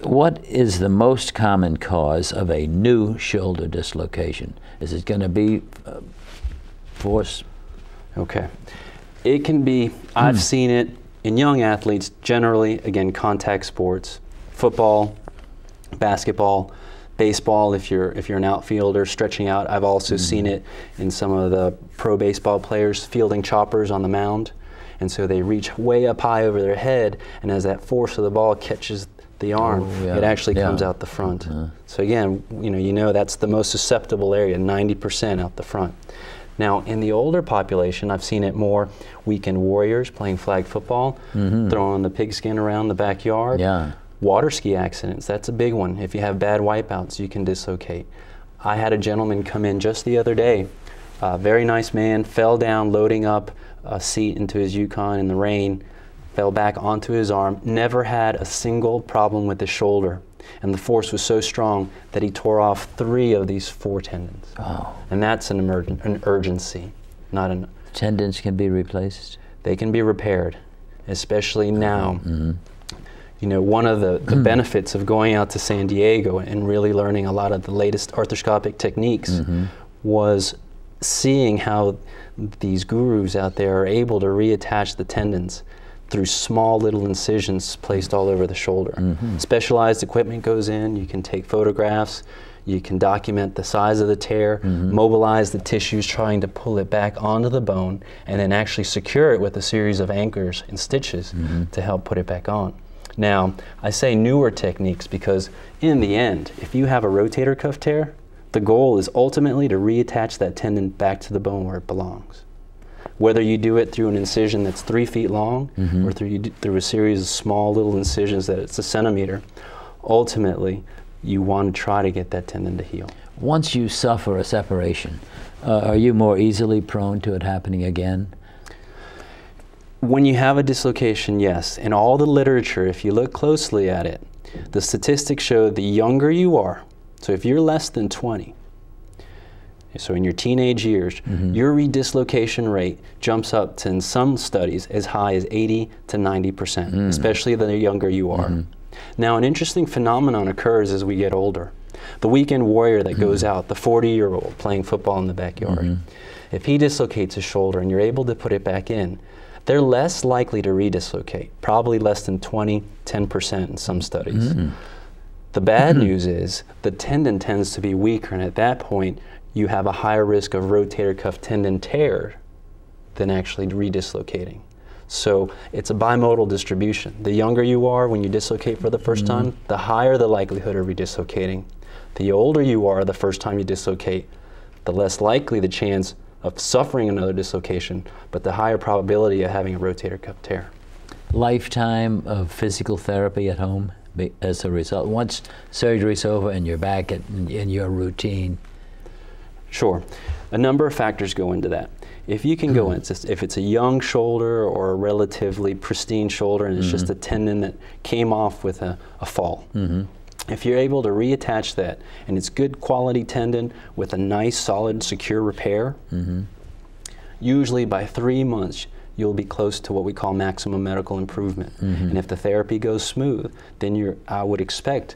What is the most common cause of a new shoulder dislocation? Is it going to be force? Okay. It can be, I've seen it in young athletes, generally, again, contact sports, football, basketball, baseball, if you're an outfielder stretching out. I've also seen it in some of the pro baseball players fielding choppers on the mound. And so they reach way up high over their head, and as that force of the ball catches the arm, it actually comes out the front. So again, you know that's the most susceptible area, 90% out the front. Now, in the older population, I've seen it more weekend warriors playing flag football, throwing the pigskin around the backyard. Water ski accidents, that's a big one. If you have bad wipeouts, you can dislocate. I had a gentleman come in just the other day, a very nice man, fell down loading up a seat into his Yukon in the rain, fell back onto his arm, never had a single problem with his shoulder. And the force was so strong that he tore off 3 of these 4 tendons. Oh. And that's an urgency, not an... Tendons can be replaced? They can be repaired, especially now. You know, one of the benefits of going out to San Diego and really learning a lot of the latest arthroscopic techniques was seeing how these gurus out there are able to reattach the tendons through small little incisions placed all over the shoulder. Specialized equipment goes in, you can take photographs, you can document the size of the tear, mobilize the tissues trying to pull it back onto the bone, and then actually secure it with a series of anchors and stitches to help put it back on. Now, I say newer techniques because in the end, if you have a rotator cuff tear, the goal is ultimately to reattach that tendon back to the bone where it belongs. Whether you do it through an incision that's 3 feet long or through a series of small little incisions that it's a centimeter, ultimately you want to try to get that tendon to heal. Once you suffer a separation, are you more easily prone to it happening again? When you have a dislocation, yes. In all the literature, if you look closely at it, the statistics show the younger you are, so if you're less than 20, so in your teenage years, your redislocation rate jumps up to, in some studies, as high as 80 to 90%, especially the younger you are. Now, an interesting phenomenon occurs as we get older. The weekend warrior that goes out, the 40-year-old playing football in the backyard, if he dislocates his shoulder and you're able to put it back in, they're less likely to redislocate, probably less than 10% in some studies. The bad news is the tendon tends to be weaker, and at that point, you have a higher risk of rotator cuff tendon tear than actually redislocating. So it's a bimodal distribution. The younger you are when you dislocate for the first time, the higher the likelihood of redislocating. The older you are the first time you dislocate, the less likely the chance of suffering another dislocation, but the higher probability of having a rotator cuff tear. Lifetime of physical therapy at home as a result? Once surgery's over and you're back in your routine? Sure. A number of factors go into that. If you can go in, if it's a young shoulder or a relatively pristine shoulder and it's just a tendon that came off with a fall, if you're able to reattach that and it's good quality tendon with a nice, solid, secure repair, usually by 3 months you'll be close to what we call maximum medical improvement. And if the therapy goes smooth, then I would expect,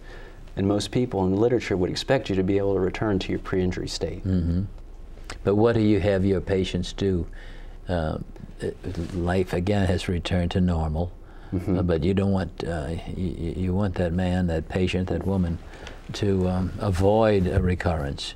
and most people in the literature would expect you to be able to return to your pre-injury state. But what do you have your patients do? Life again has returned to normal, but you don't want, you want that man, that patient, that woman to avoid a recurrence.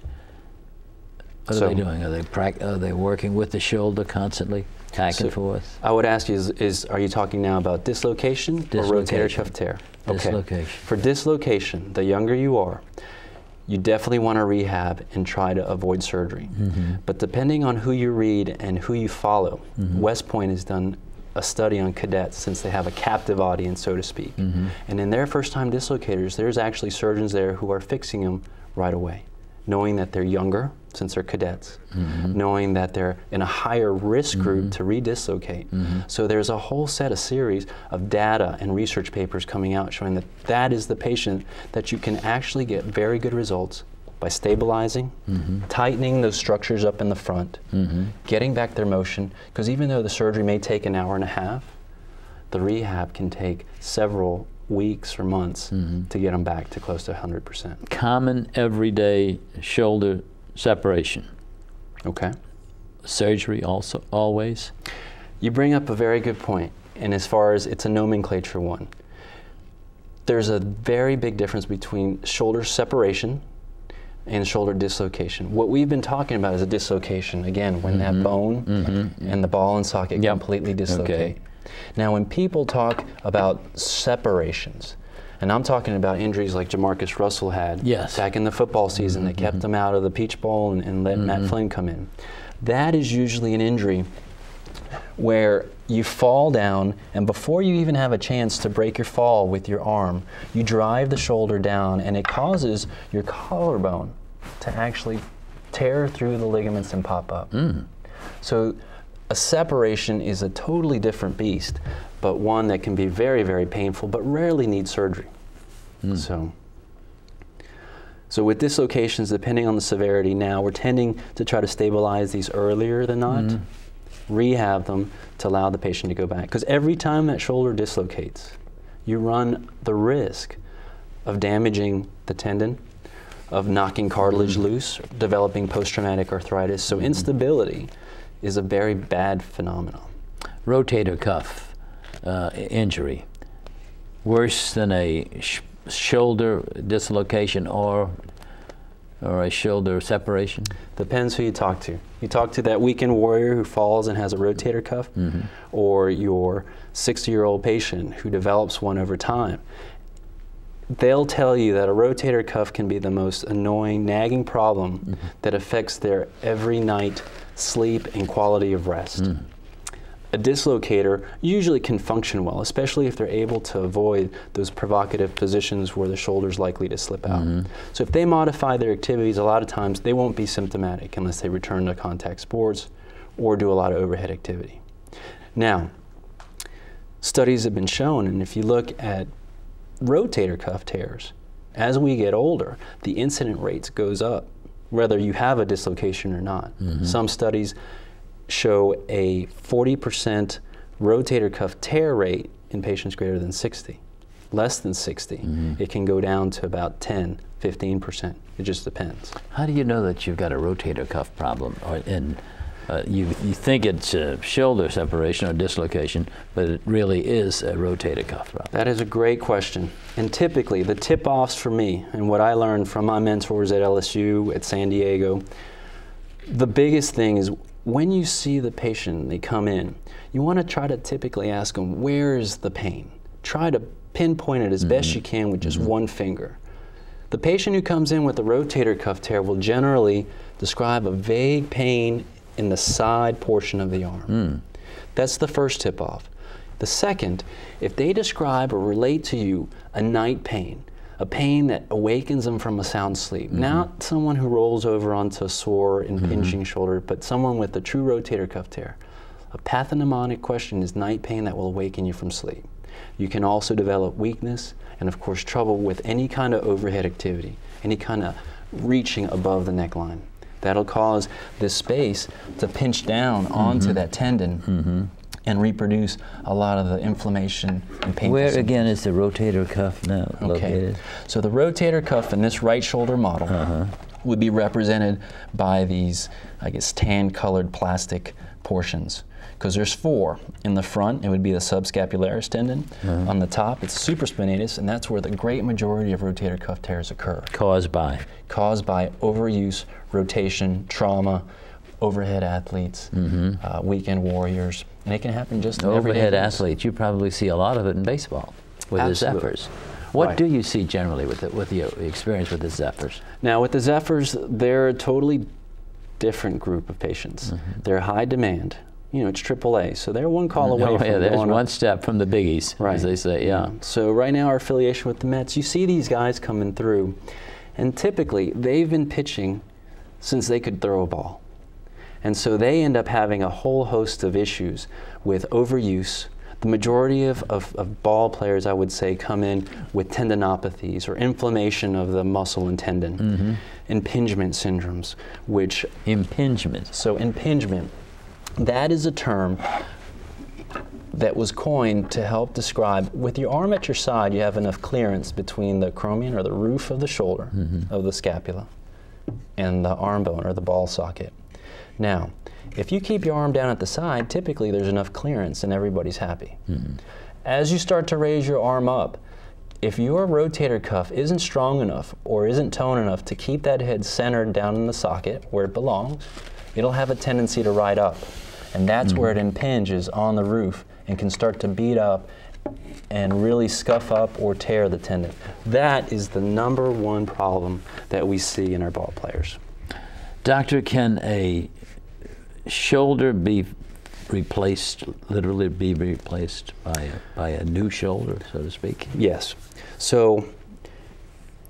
What are they doing? Are they working with the shoulder constantly, back and forth? I would ask you, are you talking now about dislocation or rotator cuff tear? Dislocation. For dislocation, the younger you are, you definitely want to rehab and try to avoid surgery. But depending on who you read and who you follow, West Point has done a study on cadets since they have a captive audience, so to speak. And in their first-time dislocators, there's actually surgeons there who are fixing them right away, knowing that they're younger, since they're cadets, knowing that they're in a higher risk group to redislocate. So there's a whole set of series of data and research papers coming out showing that that is the patient that you can actually get very good results by stabilizing, tightening those structures up in the front, getting back their motion, because even though the surgery may take an hour and a half, the rehab can take several weeks or months to get them back to close to 100%. Common everyday shoulder separation. Okay. Surgery also, always? You bring up a very good point, and as far as it's a nomenclature one. There's a very big difference between shoulder separation and shoulder dislocation. What we've been talking about is a dislocation, again, when that bone and the ball and socket completely dislocate. Okay. Now, when people talk about separations, and I'm talking about injuries like Jamarcus Russell had back in the football season that kept him out of the Peach Bowl and let Matt Flynn come in. That is usually an injury where you fall down, and before you even have a chance to break your fall with your arm, you drive the shoulder down, and it causes your collarbone to actually tear through the ligaments and pop up. So a separation is a totally different beast, but one that can be very, very painful, but rarely needs surgery. So with dislocations, depending on the severity now, we're tending to try to stabilize these earlier than not, rehab them to allow the patient to go back. Because every time that shoulder dislocates, you run the risk of damaging the tendon, of knocking cartilage loose, developing post-traumatic arthritis. So instability is a very bad phenomenon. Rotator cuff injury, worse than a shoulder dislocation or a shoulder separation? Depends who you talk to. You talk to that weekend warrior who falls and has a rotator cuff, or your 60-year-old patient who develops one over time. They'll tell you that a rotator cuff can be the most annoying, nagging problem that affects their every night sleep and quality of rest. A dislocator usually can function well, especially if they're able to avoid those provocative positions where the shoulder's likely to slip out. So if they modify their activities, a lot of times they won't be symptomatic unless they return to contact sports or do a lot of overhead activity. Now, studies have been shown, and if you look at rotator cuff tears, as we get older, the incident rates goes up, whether you have a dislocation or not. Some studies show a 40% rotator cuff tear rate in patients greater than 60. Less than 60, it can go down to about 10, 15%. It just depends. How do you know that you've got a rotator cuff problem? You think it's a shoulder separation or dislocation, but it really is a rotator cuff problem. That is a great question. And typically, the tip-offs for me, and what I learned from my mentors at LSU, at San Diego, the biggest thing is when you see the patient, they come in, you want to try to typically ask them, where is the pain? Try to pinpoint it as best you can with just one finger. The patient who comes in with a rotator cuff tear will generally describe a vague pain in the side portion of the arm. That's the first tip-off. The second, if they describe or relate to you a night pain, a pain that awakens them from a sound sleep, not someone who rolls over onto a sore, impinging shoulder, but someone with a true rotator cuff tear. A pathognomonic question is night pain that will awaken you from sleep. You can also develop weakness and, of course, trouble with any kind of overhead activity, any kind of reaching above the neckline. That'll cause this space to pinch down onto that tendon and reproduce a lot of the inflammation and pain. Where again is the rotator cuff now located? So the rotator cuff in this right shoulder model would be represented by these, I guess, tan-colored plastic portions. Because there's four. In the front, it would be the subscapularis tendon. On the top, it's supraspinatus, and that's where the great majority of rotator cuff tears occur. Caused by? Caused by overuse, rotation, trauma, overhead athletes, weekend warriors, and it can happen just in everyday overhead athletes. You probably see a lot of it in baseball with the Zephyrs. What do you see generally with your experience with the Zephyrs? Now, with the Zephyrs, they're a totally different group of patients. They're high demand. You know, it's AAA, so they're one call away from there's going one step from the biggies, as they say, So right now, our affiliation with the Mets, you see these guys coming through, and typically, they've been pitching since they could throw a ball. And so they end up having a whole host of issues with overuse. The majority of ball players, I would say, come in with tendinopathies or inflammation of the muscle and tendon, impingement syndromes, which... Impingement. So impingement, that is a term that was coined to help describe, with your arm at your side, you have enough clearance between the acromion, or the roof of the shoulder, of the scapula, and the arm bone, or the ball socket. Now, if you keep your arm down at the side, typically there's enough clearance and everybody's happy. As you start to raise your arm up, if your rotator cuff isn't strong enough or isn't toned enough to keep that head centered down in the socket where it belongs, it'll have a tendency to ride up. And that's where it impinges on the roof and can start to beat up and really scuff up or tear the tendon. That is the #1 problem that we see in our ball players. Doctor, can a shoulder be replaced, literally be replaced by a new shoulder, so to speak? Yes. So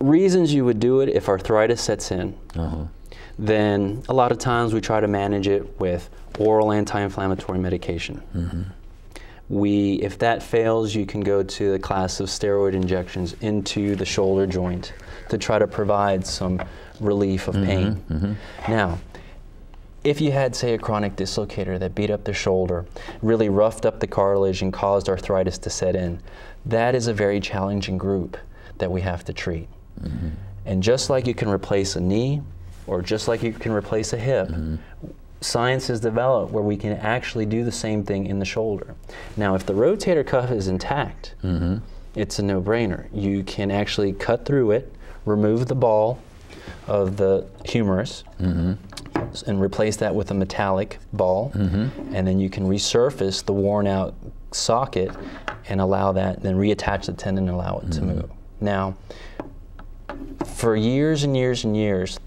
reasons you would do it: if arthritis sets in, then a lot of times we try to manage it with oral anti-inflammatory medication. If that fails, you can go to the class of steroid injections into the shoulder joint to try to provide some relief of pain. Now, if you had, say, a chronic dislocator that beat up the shoulder, really roughed up the cartilage and caused arthritis to set in, that is a very challenging group that we have to treat. And just like you can replace a knee, or just like you can replace a hip, science has developed where we can actually do the same thing in the shoulder. Now, if the rotator cuff is intact, it's a no-brainer. You can actually cut through it, remove the ball of the humerus, and replace that with a metallic ball, and then you can resurface the worn-out socket and allow that, then reattach the tendon and allow it to move. Now, for years and years and years,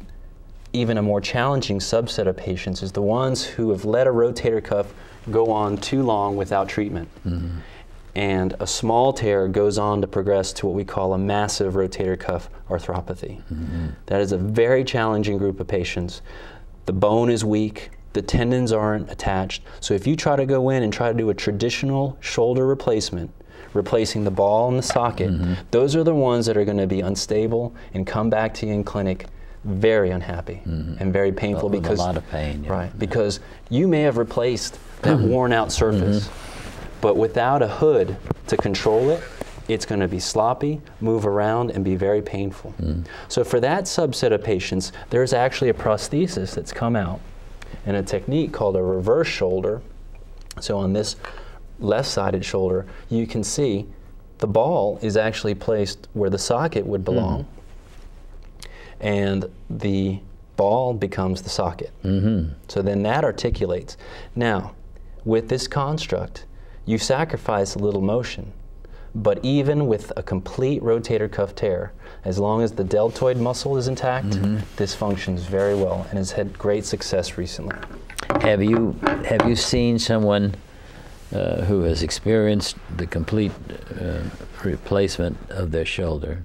even a more challenging subset of patients is the ones who have let a rotator cuff go on too long without treatment. And a small tear goes on to progress to what we call a massive rotator cuff arthropathy. That is a very challenging group of patients. The bone is weak, the tendons aren't attached. So if you try to go in and try to do a traditional shoulder replacement, replacing the ball and the socket, those are the ones that are going to be unstable and come back to you in clinic very unhappy and very painful, because a lot of pain. Right, because you may have replaced that worn out surface, but without a hood to control it, it's going to be sloppy, move around, and be very painful. So for that subset of patients, there's actually a prosthesis that's come out and a technique called a reverse shoulder. So on this left-sided shoulder, you can see the ball is actually placed where the socket would belong, and the ball becomes the socket. So then that articulates. Now, with this construct, you sacrifice a little motion, but even with a complete rotator cuff tear, as long as the deltoid muscle is intact, this functions very well and has had great success recently. Have you seen someone who has experienced the complete replacement of their shoulder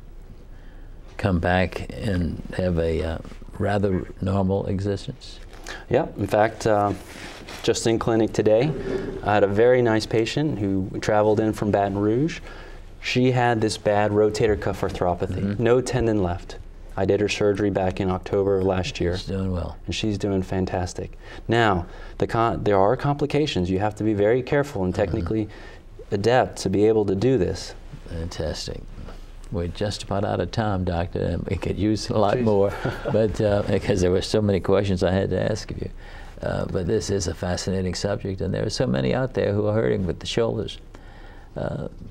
come back and have a rather normal existence? Yeah, in fact, just in clinic today, I had a very nice patient who traveled in from Baton Rouge. She had this bad rotator cuff arthropathy, no tendon left. I did her surgery back in October of last year. She's doing well. And she's doing fantastic. Now, there are complications. You have to be very careful and technically adept to be able to do this. Fantastic. We're just about out of time, Doctor, and we could use a lot more, but because there were so many questions I had to ask of you. But this is a fascinating subject, and there are so many out there who are hurting with the shoulders.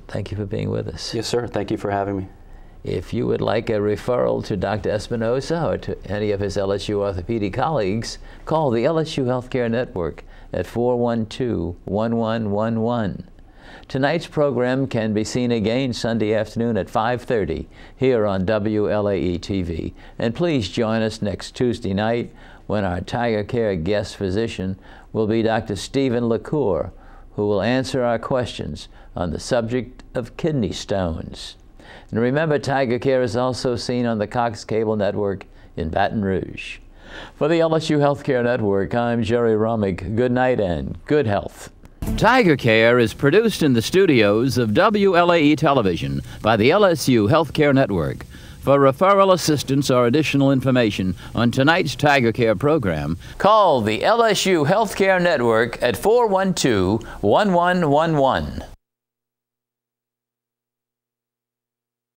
Thank you for being with us. Yes, sir. Thank you for having me. If you would like a referral to Dr. Espinoza or to any of his LSU orthopedic colleagues, call the LSU Healthcare Network at 412-1111. Tonight's program can be seen again Sunday afternoon at 5:30 here on WLAE-TV. And please join us next Tuesday night when our Tiger Care guest physician will be Dr. Stephen LaCour, who will answer our questions on the subject of kidney stones. And remember, Tiger Care is also seen on the Cox Cable Network in Baton Rouge. For the LSU Healthcare Network, I'm Jerry Rummick. Good night and good health. Tiger Care is produced in the studios of WLAE Television by the LSU Healthcare Network. For referral assistance or additional information on tonight's Tiger Care program, call the LSU Healthcare Network at 412-1111.